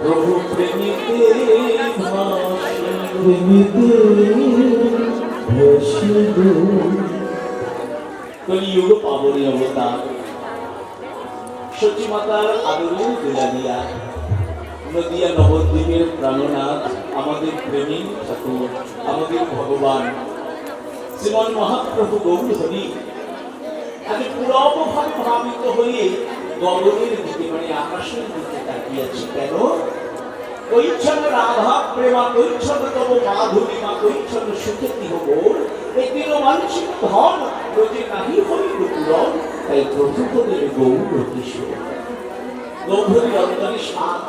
প্রভু প্রেমিতে প্রেমিতে কলিযুগ পাবনী অবতার সতী মাতার আদরের দুলালিয়া নদিয়া নবদ্বীপের প্রাণনাথ আমাদের প্রেমিক ঠাকুর আমাদের ভগবান শ্রীমন মহাপ্রভু গৌর হরি আজ পুরবভাবে ভাবিত হয়ে গগনের দিকে মানে আকাশের দিকে তাকিয়েছে। কেন? কৈচ্ছন্ন রাধা প্রেমা কৈচ্ছন্ন তব মাধুরীমা কৈচ্ছন্ন সুখেতি হবর একদিন মানসিক ধন রোজে নাহি হইল পূরণ, তাই প্রভু হলেন গৌর কিশোর। গৌরী অন্তরে সাত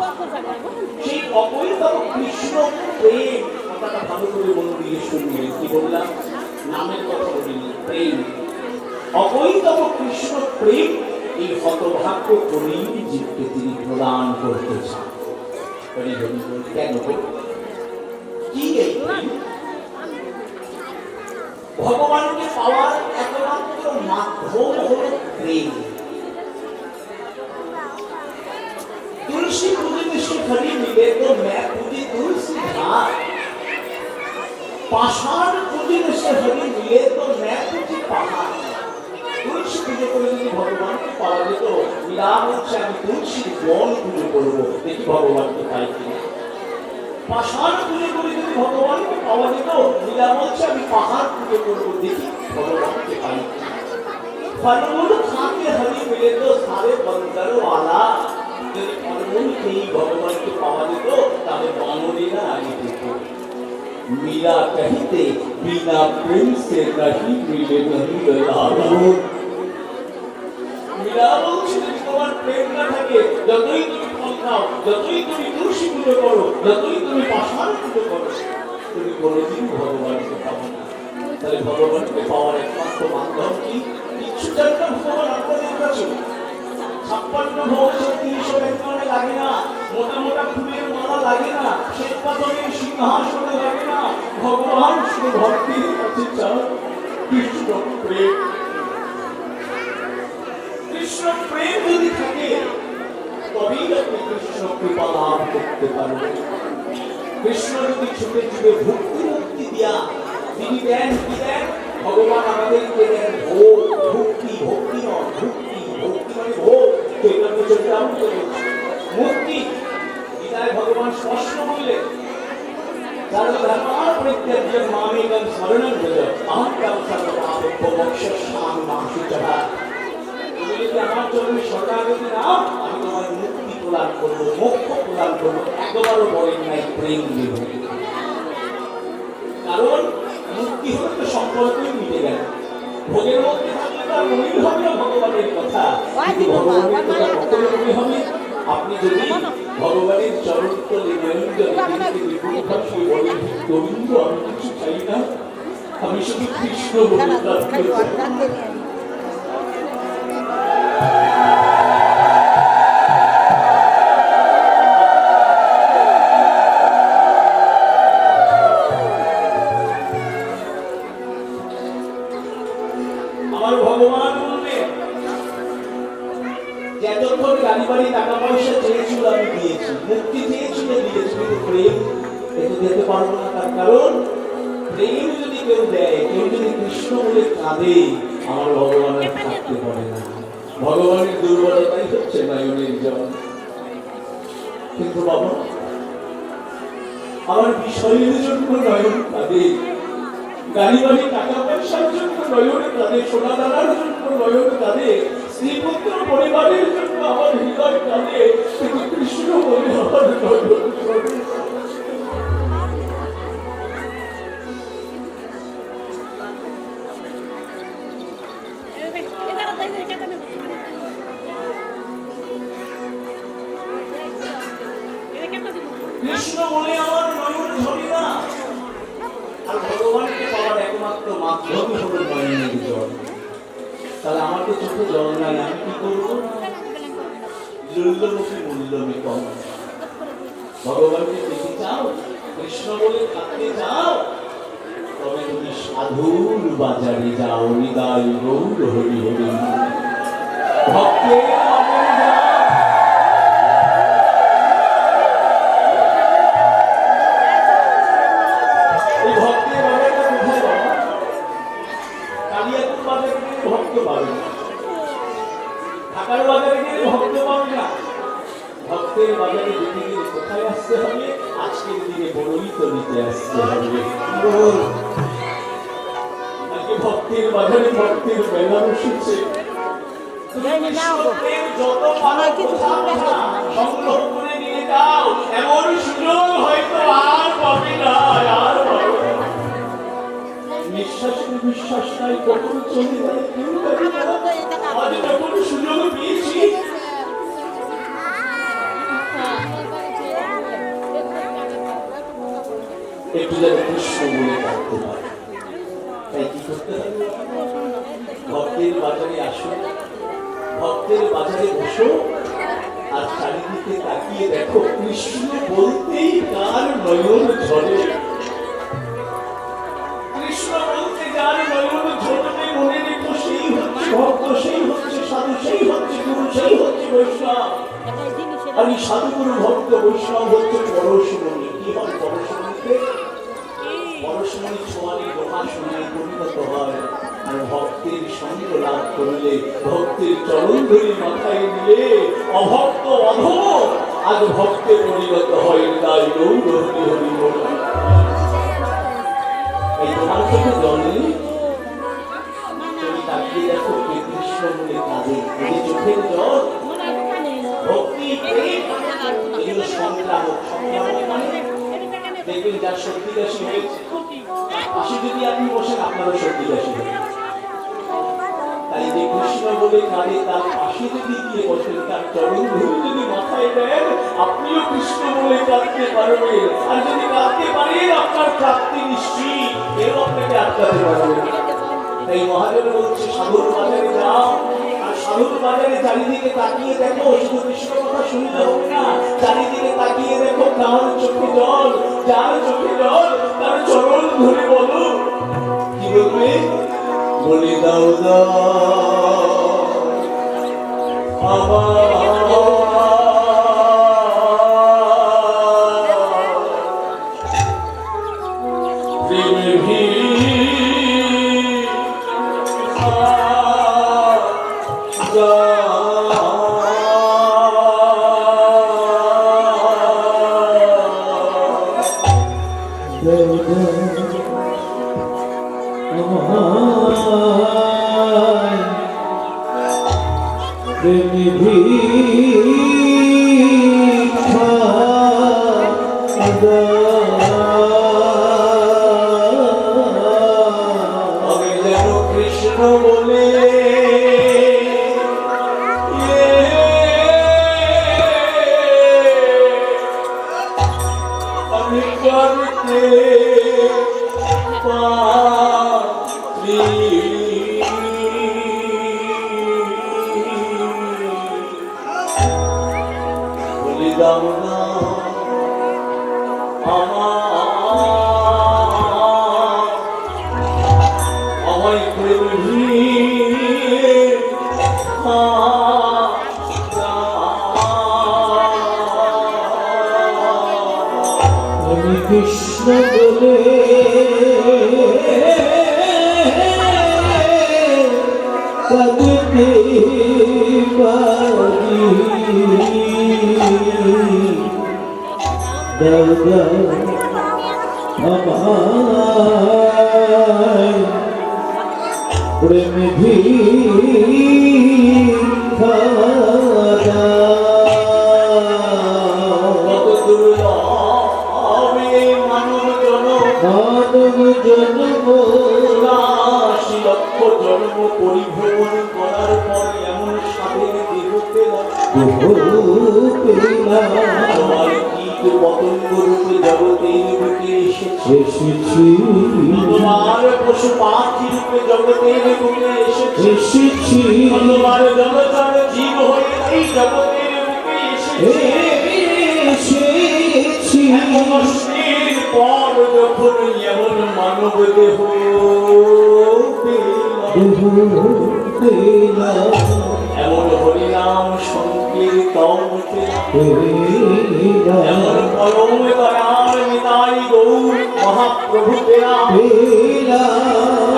সেই অপরিতম কৃষ্ণ প্রেম, কথাটা ভালো করে মনে দিয়ে শুনবেন। কি বললাম? নামের কথা বলিনি, প্রেম। অপরিতম কৃষ্ণ প্রেম এই হতভাগ্য কলির জীবকে তিনি প্রদান করতে চান। কেন? কি এই ভগবানকে পাওয়ার একমাত্র মাধ্যম হল প্রেম। तुलसी पूजित शिखरी मिले तो मैं पूजी तुलसी घाट, पाषाण पूजित शिखरी मिले तो मैं पूजी पहाड़। तुलसी पूजा করে যদি ভগবানকে পাওয়া যেত, বিরাম হচ্ছে আমি তুলসীর বন পুজো করবো, দেখি ভগবানকে পাই কিনা। পাষাণ পুজো করে যদি ভগবানকে পাওয়া যেত, বিরাম হচ্ছে আমি পাহাড় পুজো করবো, দেখি ভগবানকে পাই কিনা। फलमूल खाके हरि मिले तो सारे बंदर वाला, যদি ফলমূল খেয়ে ভগবানকে পাওয়া যেত তাহলে বানরেরা আগে যেত। মীরা কহিতে বিনা প্রেম সে নাহি মিলে নাহি লালা। মীরা বলছে যদি তোমার প্রেম না থাকে, যতই তুমি ফল খাও, যতই তুমি তুলসী পুজো করো, যতই তুমি পাষাণ পুজো করো, তুমি কোনোদিন ভগবানকে পাবো না। তাহলে ভগবানকে পাওয়ার একমাত্র মাধ্যম কি? কিছু জানটা ভগবান আপনাদের কাছে 56 ভোগ 351 লাগে না, মোটা মোটা ফুলের মালা লাগে না, শ্বেত পাথরের সিংহাসনে লাগে না। ভগবান শুধু ভক্তির কাছে চান কৃষ্ণ প্রেম। কৃষ্ণ প্রেম যদি থাকে তবেই আপনি কৃষ্ণ কৃপা লাভ করতে পারবেন। কৃষ্ণ যদি ছুটে ছুটে ভক্তি মুক্তি দিয়া তিনি দেন, কি দেন? ভগবান আমাদেরকে দেন ভোগ। ভক্তি, ভক্তি নয়, ভক্তি। ভক্তি মানে ভোগ। মুক্তি গীতায় ভগবান স্পষ্ট বললেন, সর্বধর্মান পরিত্যাজ্য মামেকং শরণং ব্রজ অহং ত্বং সর্বপাপেভ্যো মোক্ষয়িষ্যামি মা শুচഃ। তুমি যদি আমার চরণে শরণাগতি নাও, আমি তোমার মুক্তি প্রদান করবো, মোক্ষ প্রদান করবো। একবারও বলেন নাই প্রেম দেব, কারণ মুক্তি হলে তো সম্পর্কই মিটে গেল। ভোগের মধ্যে থাকলে তার মনেই হবে না ভগবানের কথা, কিন্তু ভগবানের কথা কখনো মনে হবে। আপনি যদি ভগবানের চরণ তলে নয়ন জলে বিপুল ভাষায় বলেন, গোবিন্দ আমি কিছু চাই না, আমি শুধু কৃষ্ণ বলে প্রার্থনা করি। আমার ভগবান বলবেন যে এতক্ষণ গাড়ি বাড়ি টাকা পয়সা চেয়েছিল আমি দিয়েছি, মুক্তি চেয়েছিল দিয়েছি, কিন্তু প্রেম এত দিতে পারবো না। তার কারণ প্রেম যদি কেউ দেয়, কেউ যদি কৃষ্ণ বলে কাঁদে, আমার ভগবান আর থাকতে পারে না। ভগবানের দুর্বলতাই হচ্ছে নয়নের জল। কিন্তু বাবা আমার বিষয়ের জন্য নয়ন কাঁদে, গাড়ি বাড়ি টাকা পয়সার জন্য নয়ন কাঁদে, সোনা দানার জন্য নয়ন কাঁদে, স্ত্রী পুত্র পরিবারের জন্য আমার হৃদয় কাঁদে, কিন্তু কৃষ্ণ বলে আমার নয়ন কাঁদে। কৃষ্ণ বলে আমার নয়ন ঝরে না। আর ভগবানকে পাওয়ার একমাত্র মাধ্যমই হলো নয়নের জল। তাহলে আমার তো চোখে জল নাই, আমি কি করবো? লুল্লমুখী মূল্যমে কম। ভগবানকে দেখতে চাও, কৃষ্ণ বলে থাকতে চাও, তবে তুমি সাধুর বাজারে যাও, হৃদয় গৌর হরি হরি ভক্তের যেতে গেলে কোথায় আসতে হবে? আজকের দিনে বড়ই তো নিতে আসতে হবে। আজকে ভক্তের বাজারে ভক্তের মেলা বসেছে। যত পারো সংগ্রহ করে নিয়ে যাও, এমন সুযোগ হয়তো আর পাবে না, আর পাবে না। নিঃশ্বাসে বিশ্বাস নাই, কখন চলে যায় কেউ জানে না। আজ যখন সুযোগ পেয়েছি, একটু যেন কৃষ্ণ বলে ডাকতে পারে। তাই কি করতে হবে? ভক্তের বাজারে আসো, ভক্তের বাজারে বসো, আর চারিদিকে তাকিয়ে দেখো কৃষ্ণ বলতেই কার নয়ন ঝরে। কৃষ্ণ বলতে যার নয়ন ঝরবে, মনে রেখো সেই হচ্ছে ভক্ত, সেই হচ্ছে সাধু, সেই হচ্ছে গুরু, সেই হচ্ছে বৈষ্ণব। আর এই সাধু গুরু ভক্ত বৈষ্ণব হচ্ছে পরশমণি। কি হয় পরশমণিতে? পরশমণি ছোঁয়ালে লোহা সোনায় পরিণত হয়। আর ভক্তের সঙ্গ লাভ করলে, ভক্তের চরণ ধরে মাথায় নিয়ে অভক্ত অধম আজ ভক্তে পরিণত হয়। তাই গৌর হরি হরি বল। এই তোমার চোখে জল নেই? তুমি তাকিয়ে দেখো কে কৃষ্ণ বলে কাঁদে। এই চোখের জল ভক্তি প্রেম এগুলো সংক্রামক। সংক্রামক মানে দেখবেন যার সর্দিকাশি হয়েছে, পাশে যদি আপনি বসেন আপনারও সর্দিকাশি হবে। তাই যে কৃষ্ণ বলে কাঁদে তার পাশে যদি গিয়ে বসেন, তার চরণ ধরে যদি মাথায় দেন, আপনিও কৃষ্ণ বলে কাঁদতে পারবেন। আর যদি কাঁদতে পারেন আপনার প্রাপ্তি নিশ্চিত, এও আপনাকে আটকাতে পারবেন। তাই মহাজন বলছে সাধুর বাজারে যাও, আর সাধুর বাজারে চারিদিকে তাকিয়ে দেখো, শুধু কৃষ্ণ কথা শুনতে হবে না, চারিদিকে তাকিয়ে দেখো কার চোখে জল, যার চোখে জল তার চরণ ধরে বলো। কি বলবে? বলে দাও কৃষ্ণ বলে আমি করতে পারি। বলে দাও না আমায় প্রেম আমি কৃষ্ণ বলে কাঁদতে পারি। দাও দাও আমায় প্রেম ভিক্ষা দাও। কত দুর্লভ মানব জন্ম, ৮০ লক্ষ জন্ম পরিভ্রমণ করার পর এমন স্বাধীন দেহ পেলাম। তোমার কীট পতঙ্গ রূপে জগতের বুকে এসেছি, তোমার পশু পাখি রূপে জগতের বুকে এসেছি, তোমার জগতের জীব হয়ে এই জগতের বুকে এসেছি। কষ্টের পর যখন এমন মানব দেহ এমন হরিনাম সংকীর্তন এমন পরম দয়াল নিতাই গৌর মহাপ্রভু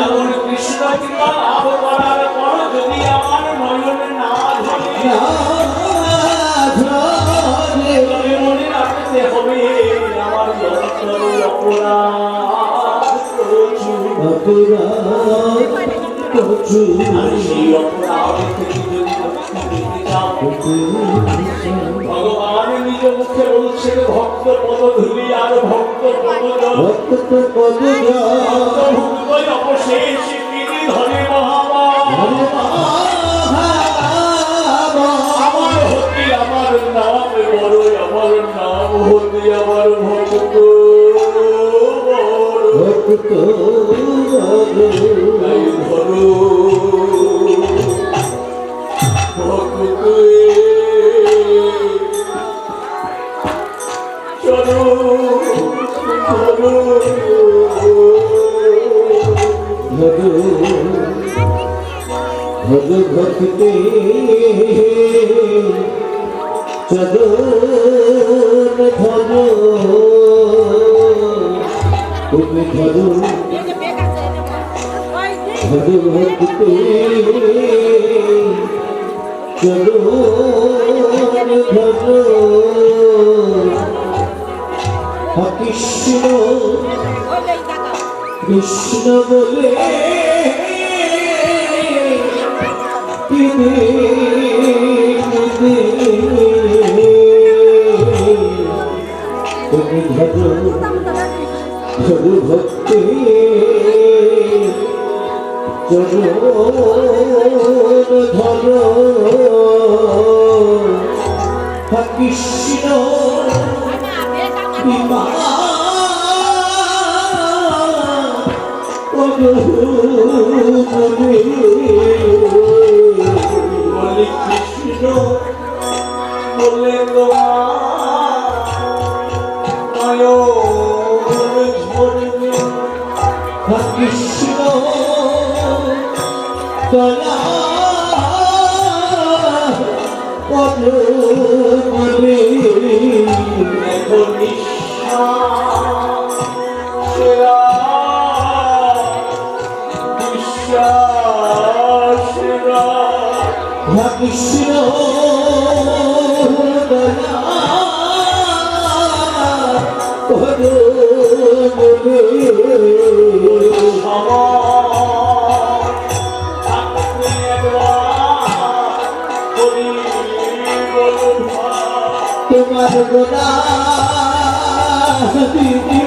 এমন কৃষ্ণ কৃপা লাভ করার পর যদি আমার নয়ন না ধরে অপরাধ প্রচুর আর সেই অপরাধ থেকে যদি মুক্তি পেতে চাও, ভগবান নিজ মুখে বলছেন ভক্ত পদধূলি আর ভক্ত পদজল, ভক্ত পদজল ভক্ত ভক্তই অবশেষ তিনি ধরে মহামায়া। আমার হতি আমার নাম বড়, আমার নাম হতি আমার ভক্ত ভক্ত তাই ধরো ভক্ত চলো ধরো ভগ ভক্তি চদন ধরো তুমি ধরো ভগ ভক্তি চদন ধরো কৃষ্ণ কৃষ্ণ বলে তুমি ধরো ধরো ভক্তি চরণ ধরো কৃষ্ণ বিমা বলে কৃষ্ণ বলে তোমার ঝরবে কৃষ্ণ দয়া পদে এখন বিশ্বাসেরা বিশ্বাসেরা কৃষ্ণ দয়া পদে তোমার গোনা দিদি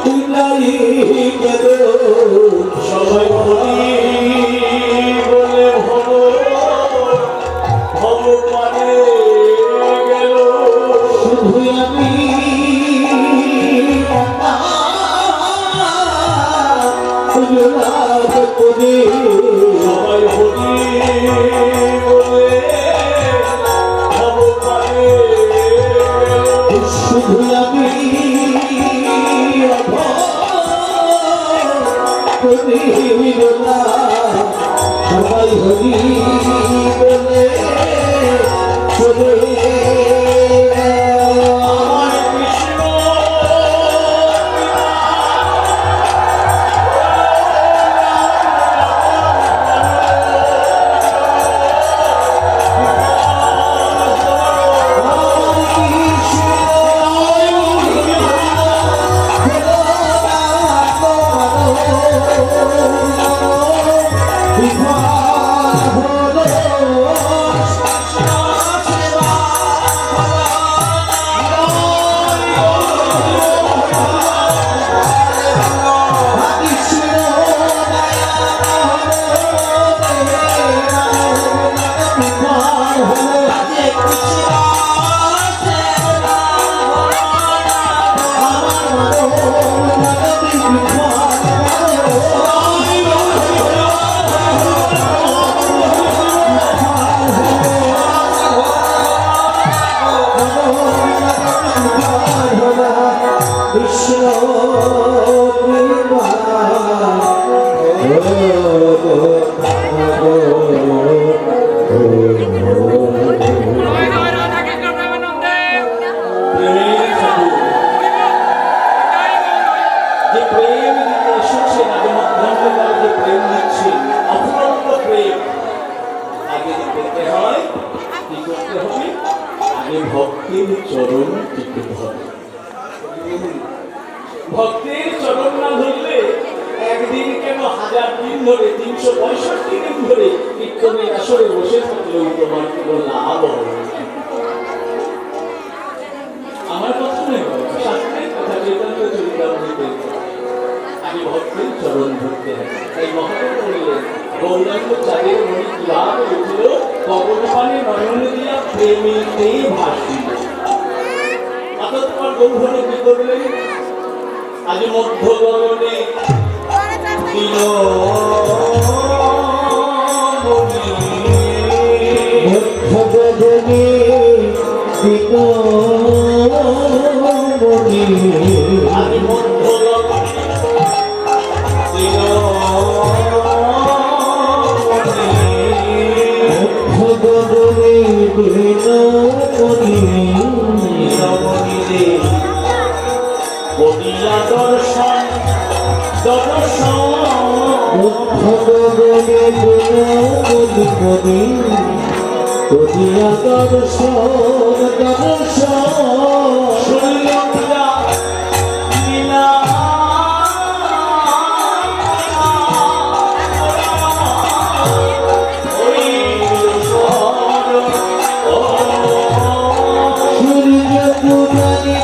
ফুলাই গেল সবাই বলি বলে ভগবানে গেল শুধু আমি করে সবাই বলি বলে ভগবানে শুধু আমি সবাই হরি বলে চলে আমার কৃষ্ণ ভক্তির চরণ টিকতে হবে। ভক্তের চরণ না ধরলে একদিন কেন 1000 দিন ধরে 365 দিন ধরে কীর্তনের আসরে বসে থাকলেও তোমার কোনো লাভ হবে না। আমার কথা নয়, শাস্ত্রের কথা, চৈতন্য চরিতামৃতের কথা। আমি ভক্তের চরণ ধরতে হয়। তাই মহাদেব বললেন, গৌরাঙ্গ চাঁদের মনে কিভাবে উঠল, কবর পানে নয়ন দিয়া প্রেমেতেই ভাসিল। অতঃপর গৌধরে কি করলেন? আজ মধ্য গগনে ভগবনে দিনমণি আজ মধ্য গগনে ভগবনে দিনমণি বলিয়া দর্শন দর্শন ভগবনে দিনমণি করিয়া দর্শন দর্শন শুনিয়া লীলা সূর্য পুরানি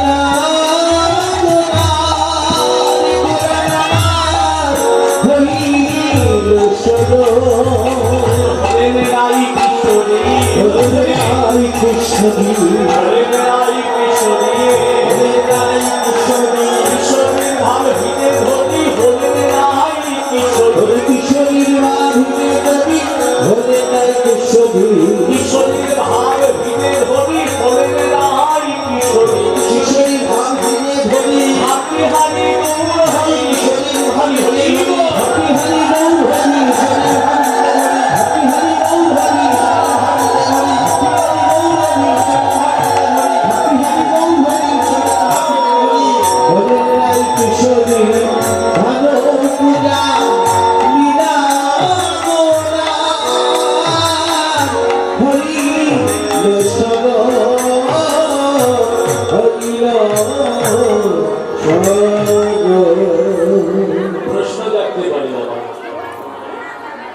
প্রশ্ন জাগতে পারে বাবা,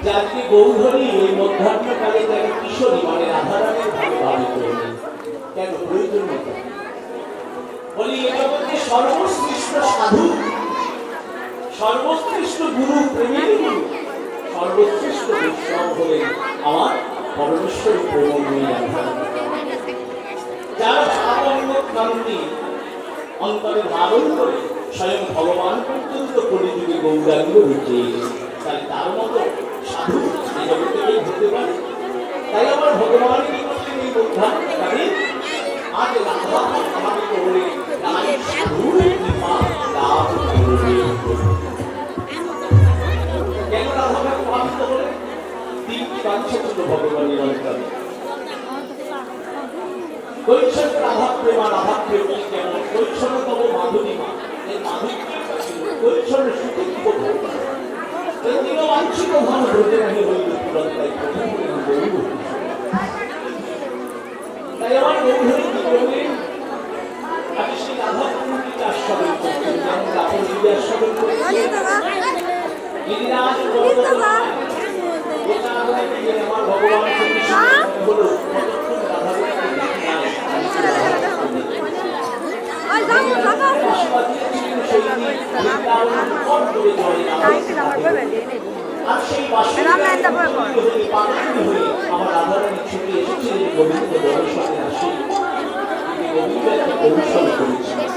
যাকে গৌধরী এই মধ্যাহ্নকালে তাকে কিশোরী মানে রাধারানীর ভাবে ভাবি করলেন, কেন প্রয়োজন মতো? বলি এটা বলতে সর্বশ্রেষ্ঠ সাধু, সর্বশ্রেষ্ঠ গুরু, প্রেমের গুরু, সর্বশ্রেষ্ঠ বৈষ্ণব হলেন আমার পরমেশ্বরী প্রেমময়ী রাধারানী, যার ভাবাঙ্গ কান্তি অন্তরে ধারণ করে স্বয়ং ভগবান পর্যন্ত কলিযুগে গৌরাঙ্গ রূপে, তাই তার মতো সাধু এই জগতে কেউ হতে পারে? তাই আমার ভগবান কি করলেন এই মধ্যাহ্নকালে? আজ রাধা আমাকে করে তাই সাধুর কৃপা লাভ করবে। কেন রাধাকে প্রভাবিত করে? তিনটি বাঞ্ছা ছিল ভগবানের অন্তরে। কৈশোর রাধা প্রেমা, রাধা প্রেম কেমন? কৈশোরতম মাধুরীমা, এই মাধুরীর কাছে কৈশোরের সুখে কি বোধ? এই নিরবাঞ্ছিত ভাব ধরতে নাকি হইল পুরন্তাই প্রথম হলেন গৌর। তাই আমার গৌধরী কি করলেন? আমি সেই রাধা প্রেমকে আস্বাদন করতেন, যেমন রাধা নিজে আস্বাদন করেছেন। গিরিরাজ আমার ভগবান হলো কতক্ষণ রাধা আর সেই আমার রাধারানী ছুটে এসেছিলেন গোবিন্দ দর্শনে আসি, গোবিন্দ একটা কৌশল করেছিলেন।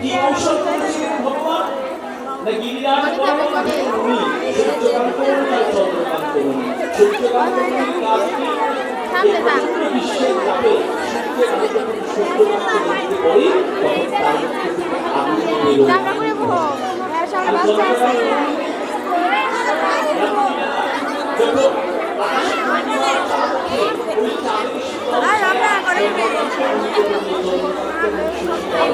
কি কৌশল করেছিলেন ভগবান? না গিরিরাজ উনি সূর্যকান্ত না চন্দ্রকান্ত উনি সূর্যকান্ত বিশ্বের যাবে সূর্যকান্ত দেখতে পরে তখন তার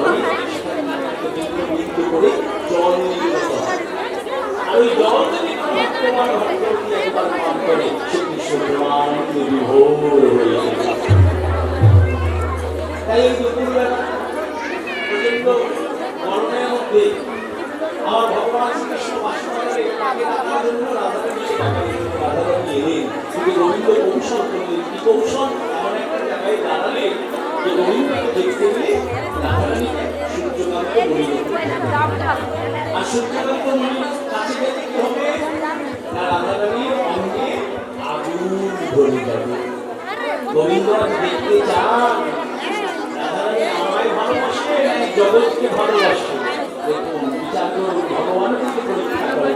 আগুন করে জল নিয়ে আর ওই জল যদি ভক্তমান ভক্তকে একবার পান করে সে বিশ্বব্রহ্মাণ্ড বিভোর হয়ে কৌশল করলেন। কি কৌশল? এমন একটা জায়গায় দাঁড়ালে যে গোবিন্দকে দেখতে গেলে রাধারানীকে সূর্যকান্ত বলি আর সূর্যকান্ত মণি কাছে গেলে কি হবে না রাধারানীর অঙ্গে আগুন ধরে যাবে। গোবিন্দ দেখতে চান রাধারানী আমায় ভালোবাসে নাকি জগৎকে ভালোবাসে। দেখুন বিচার করুন, ভগবানকে পরীক্ষা করে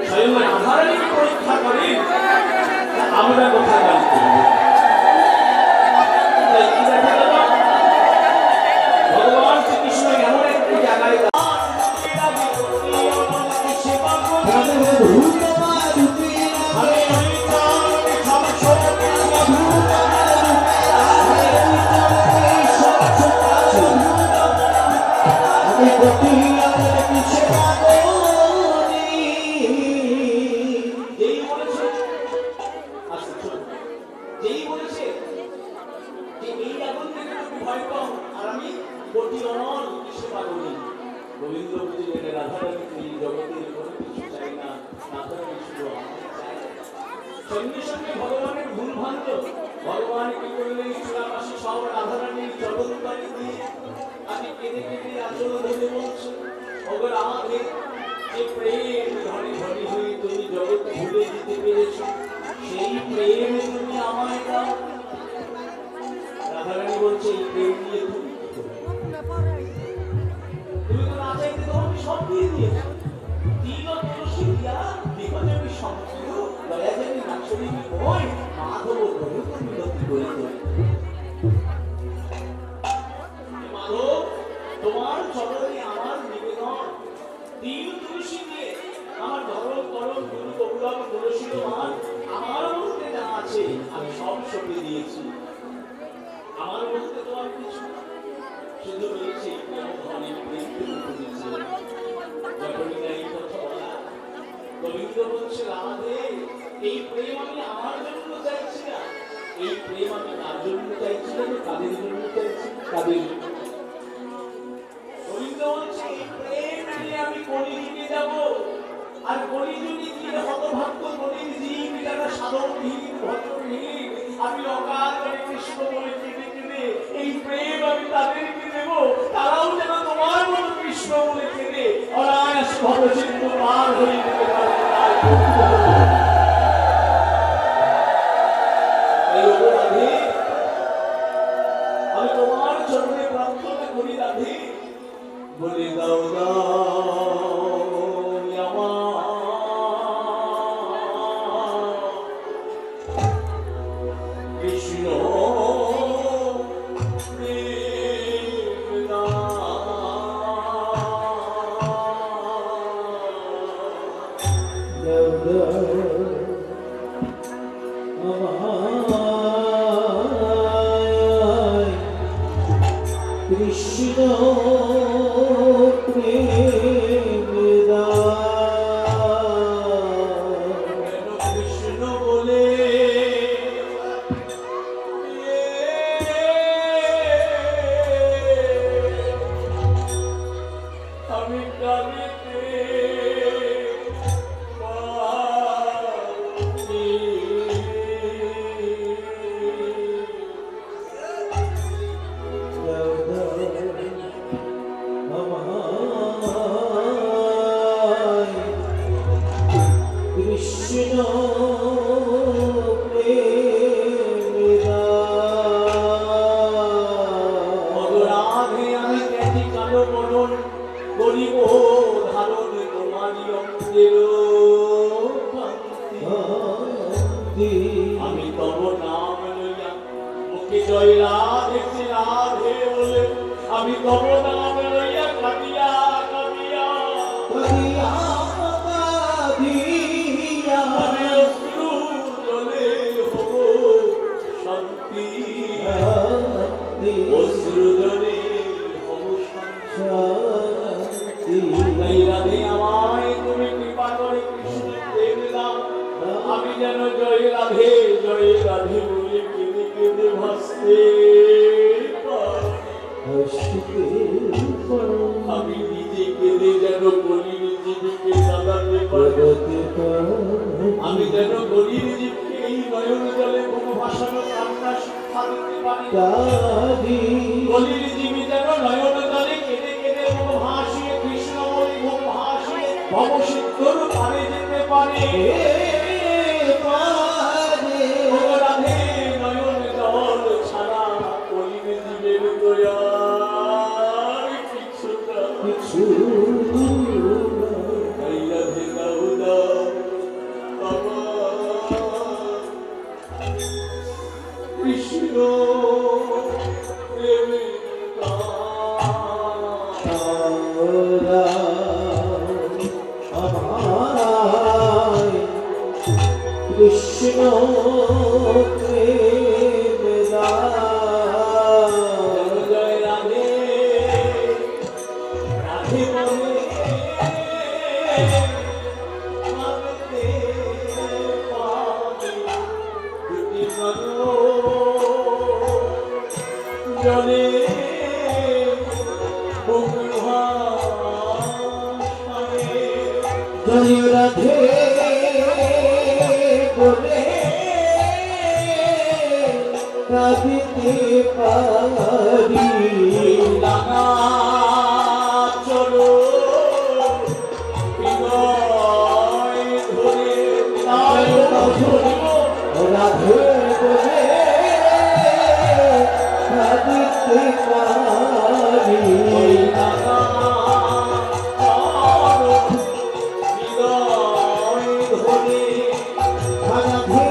স্বয়ং রাধারানীকে পরীক্ষা করে আমরা কোথায় জানতে হবে। ভগবান শ্রীকৃষ্ণ এমন একটি জায়গায় গোবিন্দ বুঝলেন রাধারানী জগতের কোনো কিছু চাই না, রাধারানী শুধু আমাকে চায়। সঙ্গে সঙ্গে ভগবানের ভুল ভাঙল। ভগবান কি করলেন চূড়াবাসী সব রাধারানীর চরণ পানি দিয়ে আমি কেঁদে কেঁদে আচল ধরে বলছি ওগো রাধে, যে প্রেম ধরে ধরে হয়ে তুমি জগৎ ভুলে দিতে পেরেছ সেই প্রেম তুমি আমায় দাও। রাধারানী বলছে এই প্রেম নিয়ে তুমি কি করবে? তুমি তো না চাইতে তোমাকে সব দিয়ে দিয়েছো। মাধব তোমার চরণে আমার নিবেদন, তিল তুলসী দিয়ে আমার ধরম করম গুরু গৌরব তুলসী মান আমার মধ্যে যা আছে আমি সব সঁপে দিয়েছি। আমার মধ্যে তোমার কিছু শুধু রয়েছে ধনী প্রেম করেছে। যখনই না এই কথা বলা গোবিন্দ বলছে রাধে, এই প্রেম আমি আমার জন্য চাইছি না, এই প্রেম আমি তার জন্য চাইছি না, তাদের জন্য চাইছি। তাদের গোবিন্দ বলছে এই প্রেম নিয়ে আমি কলিযুগে যাব, আর কলিযুগে গিয়ে হতভাগ্য কলির জীব যারা সাধনহীন ভদ্রহীন আমি অকাল করে কৃষ্ণ বলে কেঁদে কেঁদে এই প্রেম আমি তাদেরকে দেব, তারাও যেন তোমার মতো কৃষ্ণ বলে কেঁদে অনায়াস ভবসিন্ধু পার হয়ে যেতে পারে। আমি তোমার চরণে প্রার্থনা করি রাধে, বলে দাও কৃষ্ণ কৃষ্ণ কৃষ্ণ বলে আমি কাঁদিতে কৃষ্ণ রাধে আমি কেজি কালো মনন করিব ধারণ তোমারি অঙ্গের আমি তব নাম লইয়া মুখে জয় রাধে রাধে বলে আমি তব নাম লইয়া কাঁদিয়া কাঁদিয়া আমি অশ্রু জলে হব শান্তি, অশ্রু জলে হব শান্তি। তাই রাধে আমায় তুমি কৃপা করে কৃষ্ণ প্রেম দাও, আমি যেন জয় রাধে বলে কেঁদে কেঁদে ভাসতে আমি নিজে কেঁদে যেন গরিব জীবকে কাঁদাতে পারি, আমি যেন গরিব জীবকে এই নয়ন জলে কোনো ভাসানো কান্না শিক্ষা দিতে পারি তারি গলির জীবী যেন নয়ন জলে কেঁদে কেঁদে মুখ ভাসিয়ে কৃষ্ণময়ী মুখ ভাসিয়ে ভবসিদ্ধর পারে যেতে পারে পারে ও রাধে নয়ন জল ছাড়া গলির জীবের দয়ার কিছু না। কিছু এই রাধে দাও দাও বাবা কৃষ্ণ প্রেমের গান। ওরা আমায় কৃষ্ণ প্রেমে দাও। জয় রাধে রাধে বলে মানতে পাবে দুটি জলে বুক ভাসানে জয় রাধে বলে রাধিতে পারি লাগা চলো হৃদয় ধরে তাই ধরিব রাধে বলে রাধিতে পারি লাগা চলো হৃদয় ধরে রাধে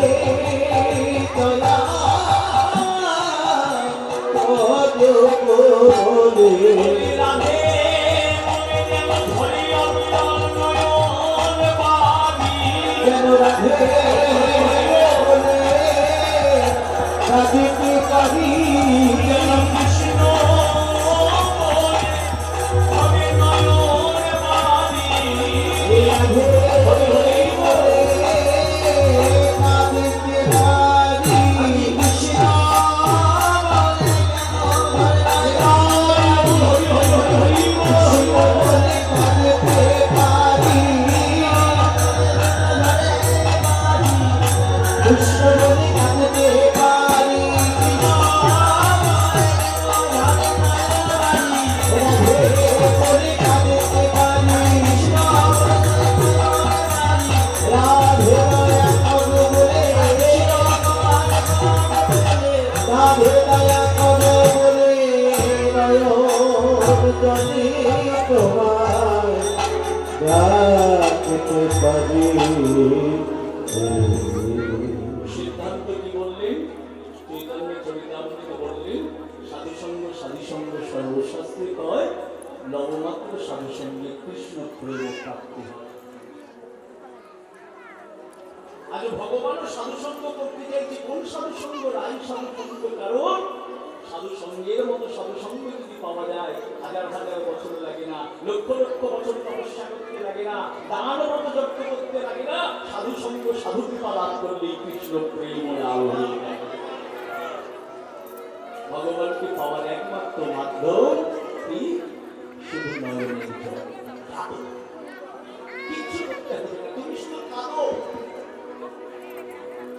দয়া বলে রাধে মনে যেন ধরে অবিরল নয়ন বাণী যেন রাধে বলে রাধিতে পারি যেন কৃষ্ণ বলে হবে নয়ন বাণী রাধে বলে রাধিতে পারি কৃষ্ণ সিদ্ধান্ত কি বললেন চৈতন্য চরিতামৃতে বললেন সাধুসঙ্গ সর্বশাস্ত্রে কয় লবমাত্র সাধুসঙ্গে কৃষ্ণ প্রেম প্রাপ্তি হয়। আজ ভগবান সাধুসঙ্গ করতে চাইছে কোন সাধুসঙ্গ রাই সাধুসঙ্গ কারণ সাধুসঙ্গের মতো সাধুসঙ্গ যদি পাওয়া যায় হাজার হাজার বছর লাগে না লক্ষ লক্ষ বছর তপস্যা করতে লাগে না দান মতো যজ্ঞ করতে লাগে না সাধুসঙ্গ সাধু কৃপা লাভ করলেই কৃষ্ণ প্রেম লাভ হয়ে যায়। ভগবানকে পাওয়ার একমাত্র মাধ্যম কি শুধু নয়নের জল কাঁদো কিচ্ছু করতে হবে না তুমি শুধু কাঁদো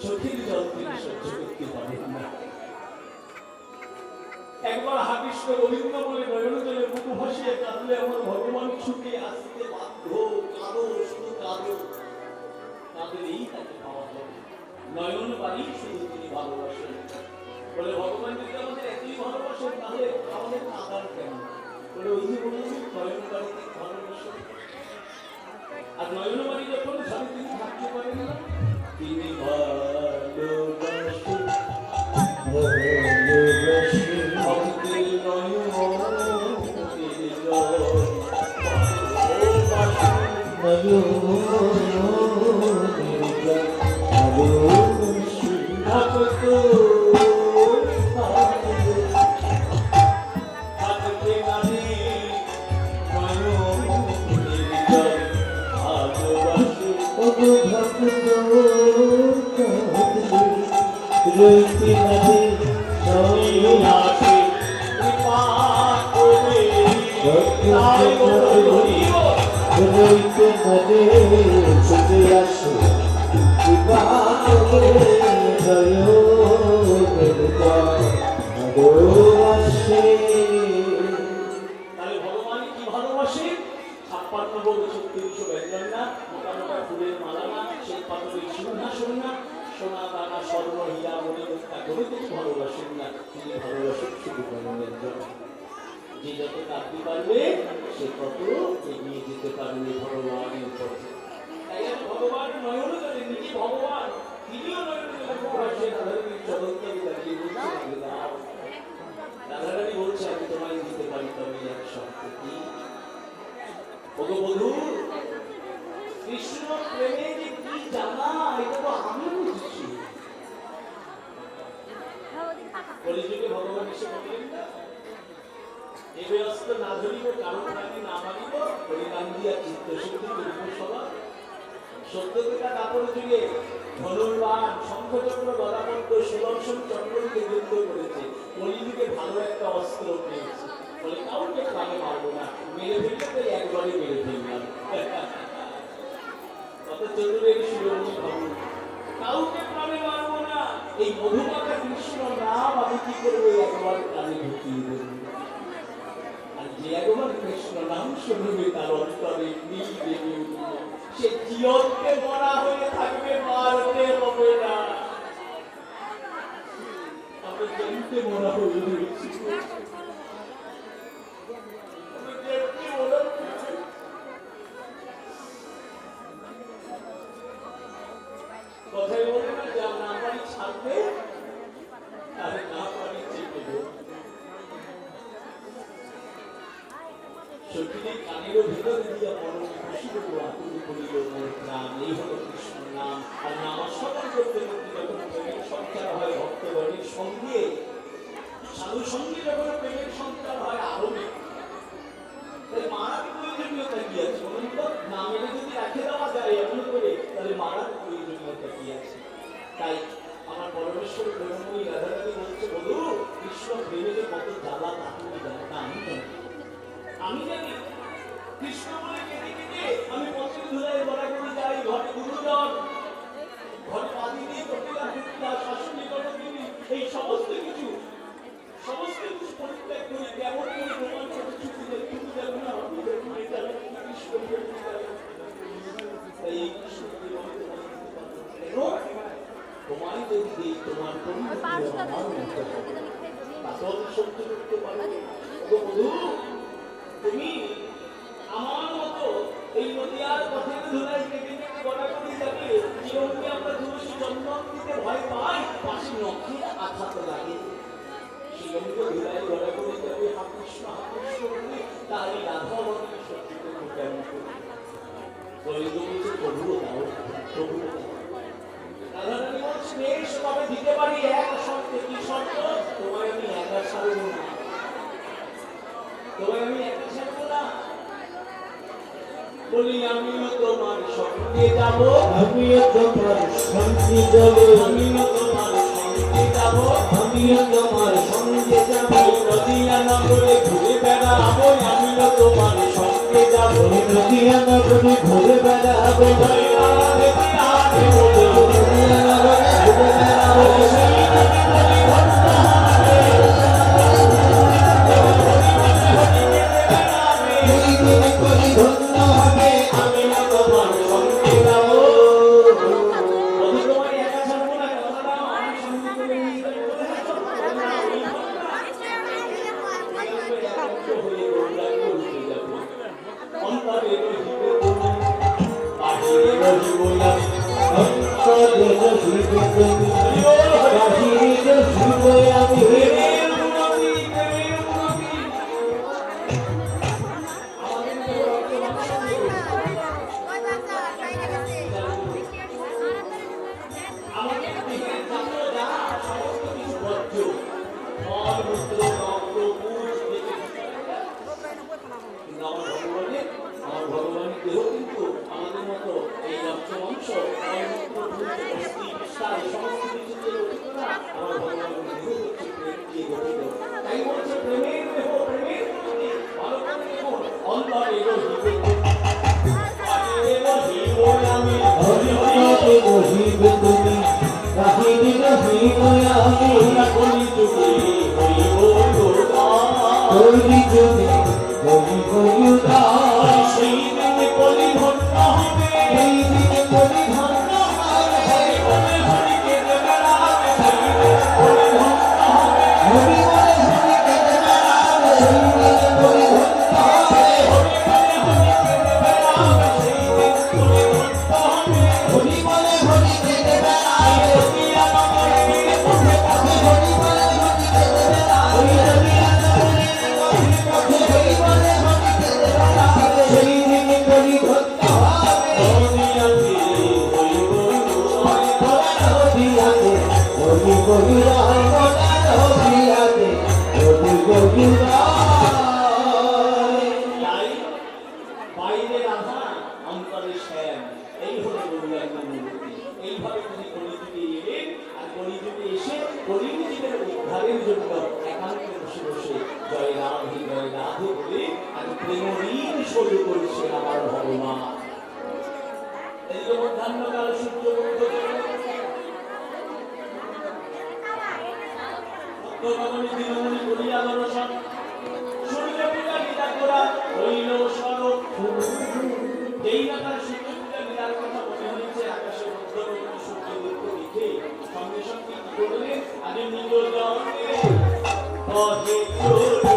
চোখের জল তিনি সহ্য করতে পারেন না। একবার হাকৃষ্ণ গোবিন্দ বলে নয়ন জলে বুক ভাসিয়ে কাঁদলে আমার ভগবান ছুটে আসতে বাধ্য কাঁদো শুধু কাঁদো কাঁদলেই তাকে পাওয়া যাবে নয়ন বাড়ি শুধু তিনি ভালোবাসেন বলে ভগবান যদি আমাদের এতই ভালোবাসেন তাহলে আমাদের কাঁদার কেন বলে ওই যে বললাম নয়ন বাড়িতে ভালোবাসেন আর নয়ন বাড়ি যখন স্বামী তিনি থাকতে পারেন না তিনি ভালোবাসেন ভক্তের নয়ন রইতে নদী সন্ন্যাসী কৃপা করে তাই বড় হরিব রইতে নদী ছুটে আসো জয় সোনা দানা স্বর্ণ হীরা মণিমুক্তা কোনো কিছু ভালোবাসেন না, তিনি ভালোবাসেন শুধু প্রেমের জন্য। যে যত কাঁদতে পারবে সে তত এগিয়ে যেতে পারবে ভগবানের পথে। তাই আমি ভগবান নয়ন জলে নিজে ভগবান তিনিও নয়ন জলে ভালোবাসেন। রাধারানীর চরণ তলে দাঁড়িয়ে বলছে, আমাকে দাও। রাধারানী বলছে, আমি তোমায় দিতে পারি, তবে এক শর্ত। কি? ওগো বধূ, কৃষ্ণ প্রেমে যে কি জানা এটা তো আমি বুঝছি। কলিযুগে ভগবান এসে বললেন না, এ ব্যস্ত না ধরিব কারণ প্রাণী না মানিব, হরিনাম দিয়া চিত্ত শুদ্ধি করিব সভা। সত্যতা কাপড় যুগে ধনুর্বাণ শঙ্খচক্র গদাপদ্ম সুদর্শন চক্রকে যুদ্ধ করেছে। কলিযুগে ভালো একটা অস্ত্র পেয়েছে, বলে কাউকে প্রাণে মারবো না, মেরে ফেললে তো একবারে মেরে ফেললাম। কত চতুরের শিরোমণি ভাবুন, কাউকে প্রাণে মারবো না, এই মধুমাখা কৃষ্ণ নাম আমি কি করবো, একবার প্রাণে ঢুকিয়ে দেবো। আর যে একবার কৃষ্ণ নাম শুনবে তার অন্তরে নীল দেবে উঠবে, সে জীবনকে মরা হয়ে থাকবে, মারতে হবে না। আমরা জমিতে মরা হয়ে রয়েছি, কথাই বলে না যে না পারি ছাড়বে, আরে না পারি চেপে দেব। সত্যিই কানেরও ভিতরে দিয়া মরণ খুশি দেবো, আতুরি করিল মোর প্রাণ। এই হলো কৃষ্ণ নাম। আর নাম স্মরণ করতে করতে যখন প্রেমের সঞ্চার হয় ভক্তগণের সঙ্গে, সাধু সঙ্গে যখন প্রেমের সঞ্চার হয় আরো মারার প্রয়োজনীয়তা কি আছে বলুন তো? না মেরে যদি রাখে দেওয়া যায় এমন করে, তাহলে মারার প্রয়োজনীয়তা কি আছে? তাই আমার পরমেশ্বর প্রেমময়ী রাধারানী বলছে, বধূ, কৃষ্ণ প্রেমে যে কত জ্বালা তা তুমি জানো না, আমি জানি। আমি জানি কৃষ্ণ বলে কেটে কেটে আমি পথের ধুলায় গড়াগড়ি যাই, ঘরে গুরুজন, ঘরে পাতি দিয়ে কপিলা কুটিলা শাশুড়ি গণদিনী, এই সমস্ত কিছু পরিত্যাগ করি। কেমন করে তোমার কাছে ছুটি যায়, তুমি যাবে না, আমি যাবো, এটা কৃষ্ণ প্রেমে যাবে। তাই এই কৃষ্ণ প্রেমে তোমায় যদি দিই, তোমার সহ্য করতে পারো। বধূ, তুমি আমার মতো এই নদীয়ার পথের ধুলায় কেটে কেটে গড়াগড়ি যাবে। জীবনকে আমরা তুলসী চন্দন দিতে ভয় পাই, পাশে নখের আঘাত লাগে। জীবনকে ধুলায় গড়াগড়ি যাবে, হাকৃষ্ণ হাকৃষ্ণ বলে, তাই রাধা বলে সহ্য করবো কেমন করে? বলিত বলছে, প্রভুও দাও, প্রভুও দাও। রাধারানী বলছে, বেশ, তবে দিতে পারি এক শর্তে। কি শর্ত? তোমায় আমি একা ছাড়বো না, তোমায় আমি একা ছাড়বো না। বলি, আমিও তোমার সঙ্গে যাব, আমিও তোমার সঙ্গে যাব, আমিও তোমার সঙ্গে যাব, আমিও তোমার সঙ্গে যাব, নদিয়া নগরে ঘুরে বেড়াবো, আমিও তোমার সঙ্গে যাব, নদিয়া নগরে ঘুরে বেড়াবো, নদিয়া নগরে ঘুরে বেড়াবো, সেই নদী বলি ভক্ত হবে, এই দিন করি ধন্য হবে, আমিও তোমার সঙ্গে যাব। বধূ, তোমায় একা ছাড়বো না, কথা দাও, আমার সঙ্গে করে নিয়ে যাবে। অন্তরে রহিবে তুমি, বাহিরে রহিব আমি। অন্তরে রহিবে তুমি, বাহিরে রহিব আমি। প্রেমের উন্নতি, প্রেমের উন্নতি। আমাদের দেহ রক্ত মাংস দিয়ে আমাদের দেহের যত যা সমস্ত কিছু বর্জ্য, মল মূত্র রক্ত পুষ দেখে কিন্তু আমার ভগবানের দেহ কিন্তু আমাদের মতো এই রক্ত মাংস মলমূত্র অস্থি বিস্তার সমস্ত কিছু দিয়ে গঠিত না। আমার ভগবানের দেহ হচ্ছে প্রেম দিয়ে গঠিত। তাই বলছে, প্রেমের দেহ, প্রেমের উন্নতি। ভালো করে দেখুন, অন্তরে রহিবে বাহিরে রহিব আমি, হরি হরি অন্তরে রহিবে তুমি, বাহিরে রহিব আমি। কলি যুগে হইব উদ্ধার, কলি যুগে হইব উদ্ধার, সেই দিনে কলি ধন্য হবে, এই দিনে কলি ধন্য হবে। হরি বলে হরিকে গৌরাই মনার বিয়াতে রবি গৌরাই তাই বাইরের আধার অন্তরে শ্যাম, এই হলো গৌরাঙ্গ মূর্তি। এইভাবে তিনি কলিযুগে এলেন, আর কলিযুগে এসে কলিযুগের উদ্ধারের জন্য একান্তে বসে বসে জয় রাধে বলে আর প্রেমঋণ শোধ করছে আমার ভগবান। এই যে মধ্যাহ্নকাল সূর্য উঠে ভক্তগণে দিনমণি করিয়া দর্শন, সূর্য পূজা বিদা করা হইল স্বরূপ। যেই না তার সূর্য পূজা বিদার কথা মনে হয়েছে, আকাশে মধ্যবর্তী সূর্যদীপ্ত দেখে সঙ্গে সঙ্গে কি করলেন, আগে নিজ জনে পথে চলু,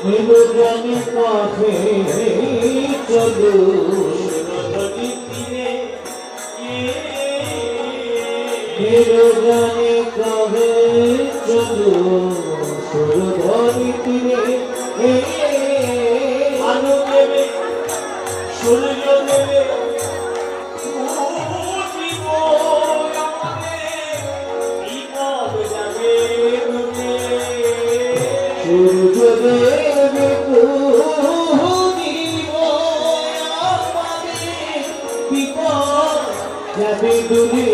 নিজ জনে পথে চলু, নদীর তীরে নিজ জনে কহে চলু, সুরধরি তীরে আলো দেবে সূর্য দেবে উঠিব আমাদের, বিপদ যাবে ডুবে। সূর্য দেবে পুরিব আমাদের, বিপদ যাবে দূরে।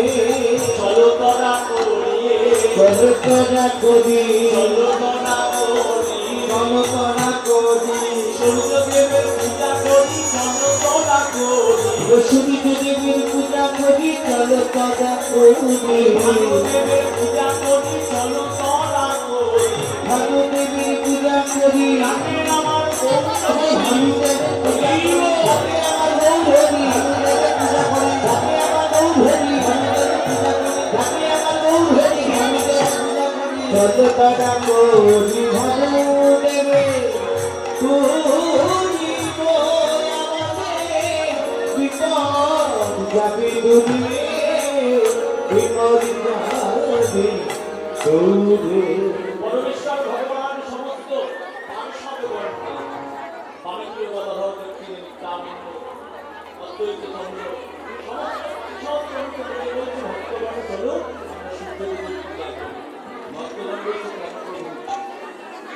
চলো তরা করিয়ে, কল্পনা করি, কল্পনা করি, কল্পনা করি, সূর্যদেবের পূজা করি, কল্পনা করি, সূর্য দেবীর পূজা করি, কল্পনা করি, ভানুদেবের পূজা করি, কল্পনা করি। ভানুদেবীর পূজা করি, আমি আমার গৌরী, ভানুদেবের পূজা করি, আমি আমার গৌরী, ভানুদেবের পূজা করি, আমি আমার গৌরী, ভানুদেবের পূজা করি, আমি আমার গৌরী, ভানুদেবের পূজা করি, কল্পনা করি, ভানুদেবে পুরিব আমাদের, বিপদ যাবে দূরে, বিপদ যাবে দূরে। পরমেশ্বর ভগবান সমস্ত পার্শ্ববর্তী বাণিজ্য গদাধর দক্ষিণে নিত্যানন্দ অদ্বৈত চন্দ্র সমস্ত বলছে ভক্তগণ চলো আমরা সূর্যদেবের পূজা করি। ভক্তগণ বলছে কেন করবো,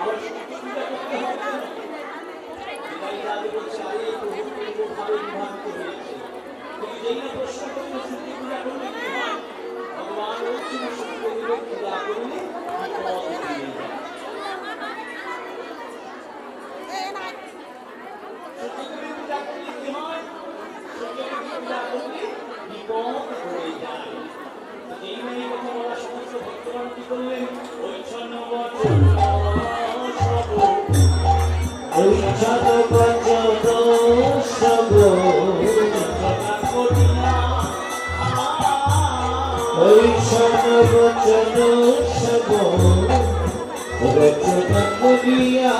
আবার সূর্য পূজা করতে হবে কেন? নিতাই রাধে বলছে আরে এই প্রভু ভাবে বিভাজিত হয়েছে, কিন্তু যেই না প্রশ্ন করলে সূর্য পূজা করলে কি হয়? ভগবান বলছেন সূর্যদেবের পূজা করলে বিপদ হয়ে যায়। সূর্যদেবের পূজা করলে কি হয়? সূর্যদেবের পূজা করলে বিপদ হয়ে যায়। যেই না এই কথা বলা সমস্ত ভক্তগণ কি করলেন? ঐচ্ছন্ন বচন সব ঐচ্ছন্ন বচন সব, সদা করিয়া ঐচ্ছন্ন বচন সব, রচনা করিয়া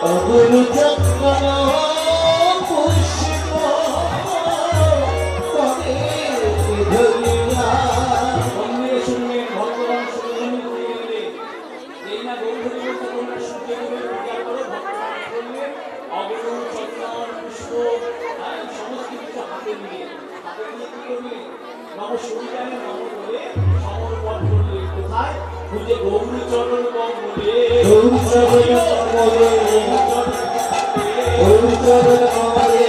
অগুল চন্দন পুষ্প করে ধরিয়া। গৌরচরণ কমলে গৌরচরণ কমলে, গৌরচরণ কমলে,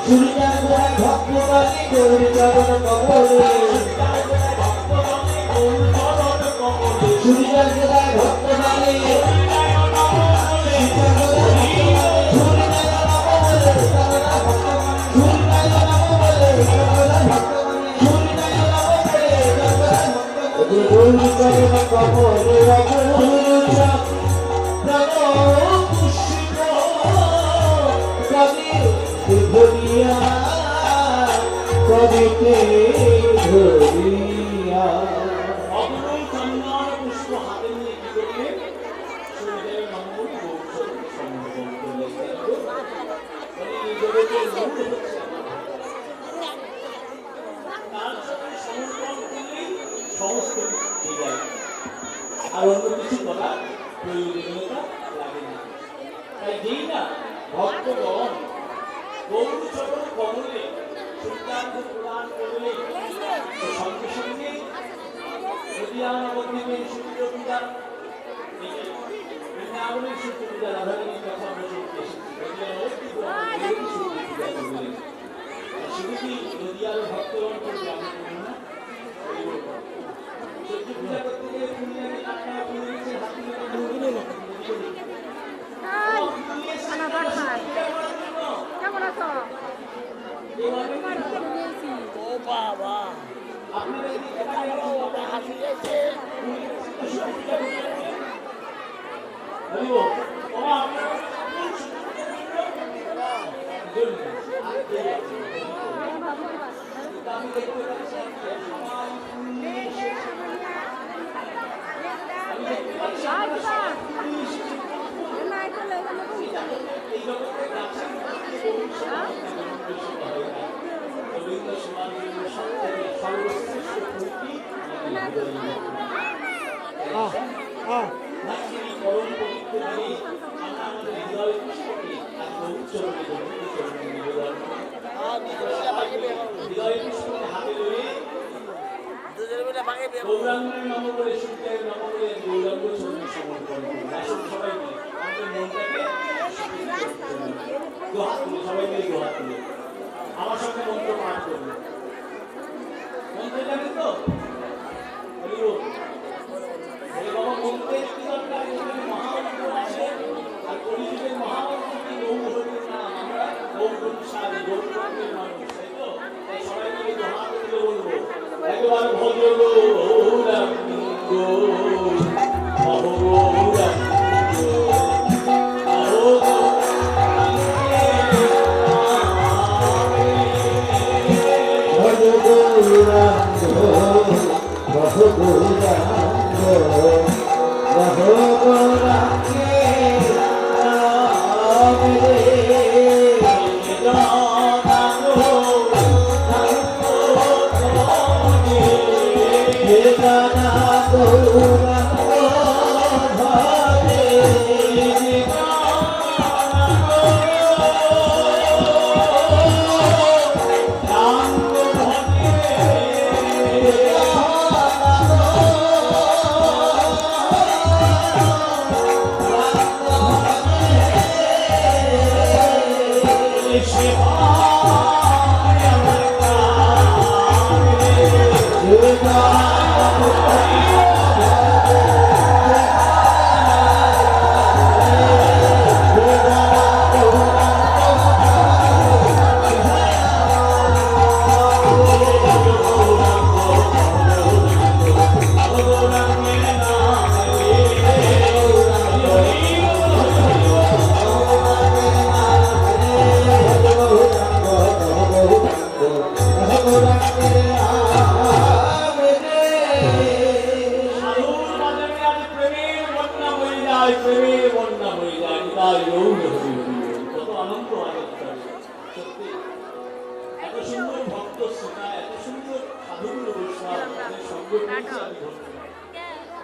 সূর্যার গোড়ায় ভক্ত বলে গৌরচরণ কমলে, সূর্যার গোড়ায় ভক্ত বলে, গৌরচরণ কমলে পুষ্প কবি ধরিয়া, কবিতে ধরিয়া। অগুরু চন্দন পুষ্প হাতে নিয়ে কি করলেন? সূর্যের মঙ্গল গৌরচরণ সমর্পণ করলেন। মানে এই জগতের মঙ্গল হচ্ছে আমার। তার চরণে সমর্পণ করলেই সমস্ত কিছু পেয়ে যায়, আর অন্য কিছু করার প্রয়োজনীয়তা লাগে না। তাই যেই না ভক্তগণ গৌরচরণ কমলে সূর্যাঙ্গ প্রদান করলে সঙ্গে সঙ্গে নদিয়া নবদ্বীপের সূর্য পূজা, বৃন্দাবনের সূর্য পূজা, রাধারানীর কথা আমরা শুনতে এসেছি। নদিয়া নবদ্বীপ সূর্য পূজা করলেন, শুধু কি নদিয়ার ভক্তগণ করবে? আমি করবো না। সূর্য পূজা করতে গেলে ফুল লাগে, আপনারা ফুল দিয়েছে, হাতি কেমন আছো? ও বাবা, হাসি যাচ্ছে। গৌরাঙ্গের নাম করে সূর্যের নাম করে গৌরাঙ্গ চরণে সমর্পণ করুন। আসুন সবাই মিলে আমাদের মনটাকে দুহাত তুলে, সবাই মিলে দুহাত তুলে আমার সঙ্গে মন্ত্র পাঠ করুন। মন্ত্র জানেন তো? বাবা, মন্ত্রের কি দরকার? এখানে মহামন্ত্র আছে, আর কলিযুগের মহামন্ত্র কি? গৌর হরির নাম। আমরা গৌরবংশালী গৌরবঙ্গের মানুষ, তাই তো? তাই সবাই মিলে দুহাত তুলে বলবো একবার ভজ গৌরাঙ্গ অহগৌরাঙ্গ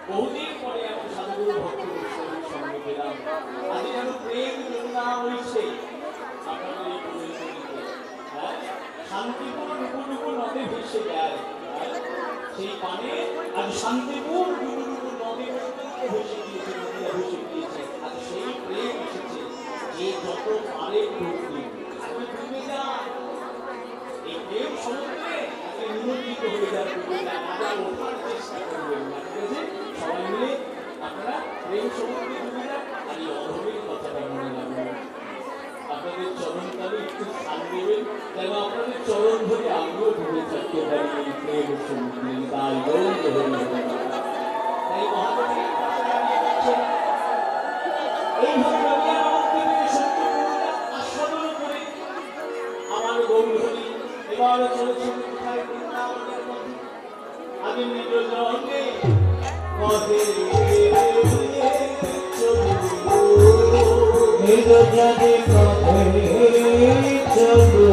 বহুদিন পরে আমি সাধুগুরু ভক্ত বৈষ্ণবের সঙ্গে পেলাম। আজ যেন প্রেম যমুনা হয়েছে আপনাদের এই পরিস্থিতিতে। শান্তিপুর ডুবুডুবু নদে ভেসে যায়, সেই পানে আজ শান্তিপুর ডুবুডুবু নদে পর্যন্ত ভেসে গিয়েছে, নদীরা ভেসে গিয়েছে। আজ সেই প্রেম এসেছে, যে যত পারে ডুববে আপনি ডুবে যান, এই প্রেম সমুদ্রে আপনি নিমজ্জিত হয়ে যান, ডুবে যান, আবার ওঠার চেষ্টা করবেন না। ঠিক আছে? সবাই মিলে আপনারা প্রেম সমুদ্রে ডুবে যান। আর এই অধমের কথাটা মনে রাখবেন, আপনাদের চরণ তালে একটু স্থান দেবেন, যেন আপনাদের চরণ ধরে আমিও ডুবে থাকতে পারি এই প্রেম সমুদ্রে। তাই গৌর হরি, তাই মহাদেবের এইভাবে নদিয়া নবদ্বীপের সূর্য পূজা আস্বাদন করে আমার গৌর হরি এবার চলেছে কোথায়? বৃন্দাবনের মধ্যে। আগে নিজ জন্মে পথে নিজ জানে পথে চলো,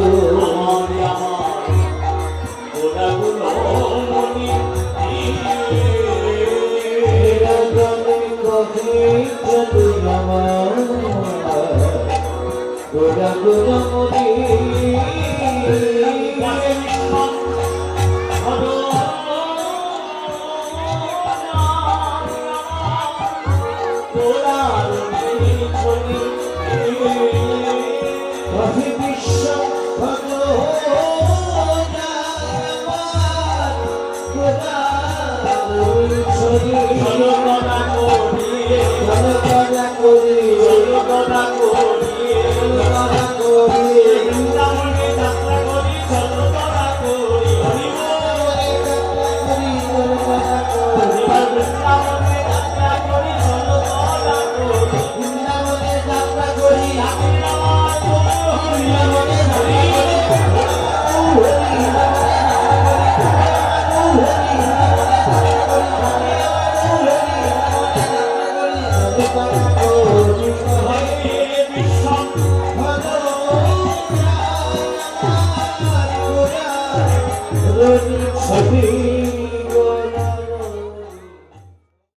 আমার গোড়াগুলো মনি তুই আমার গোরা গোরা মনে বিশ্ব Oh,